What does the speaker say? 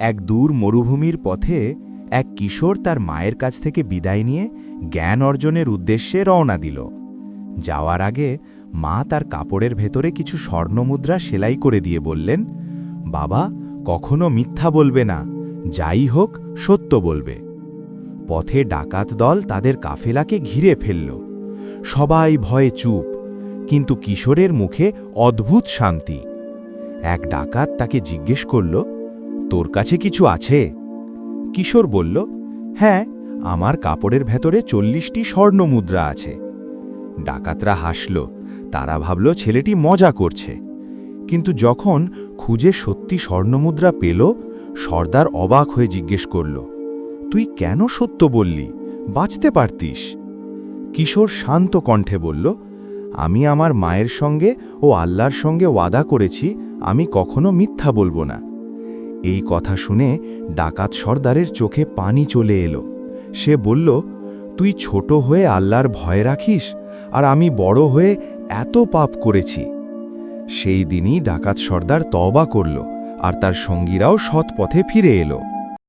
এক দূর মরুভূমির পথে এক কিশোর তার মায়ের কাছ থেকে বিদায় নিয়ে জ্ঞান অর্জনের উদ্দেশ্যে রওনা দিল। যাওয়ার আগে মা তার কাপড়ের ভেতরে কিছু স্বর্ণমুদ্রা সেলাই করে দিয়ে বললেন, বাবা, কখনো মিথ্যা বলবে না, যাই হোক সত্য বলবে। পথে ডাকাত দল তাদের কাফেলাকে ঘিরে ফেলল। সবাই ভয়ে চুপ, কিন্তু কিশোরের মুখে অদ্ভুত শান্তি। এক ডাকাত তাকে জিজ্ঞেস করল, তোর কাছে কিছু আছে? কিশোর বলল, হ্যাঁ, আমার কাপড়ের ভেতরে 40টি স্বর্ণমুদ্রা আছে। ডাকাতরা হাসল, তারা ভাবল ছেলেটি মজা করছে। কিন্তু যখন খুঁজে সত্যি স্বর্ণমুদ্রা পেল, সর্দার অবাক হয়ে জিজ্ঞেস করল, তুই কেন সত্য বললি? বাঁচতে পারতিস। কিশোর শান্ত কণ্ঠে বলল, আমি আমার মায়ের সঙ্গে ও আল্লাহর সঙ্গে ওয়াদা করেছি আমি কখনো মিথ্যা বলবো না। এই কথা শুনে ডাকাত সর্দারের চোখে পানি চলে এলো। সে বলল, তুই ছোট হয়ে আল্লাহর ভয় রাখিস, আর আমি বড় হয়ে এত পাপ করেছি। সেই দিনই ডাকাত সর্দার তওবা করল, আর তার সঙ্গীরাও সৎ পথে ফিরে এলো।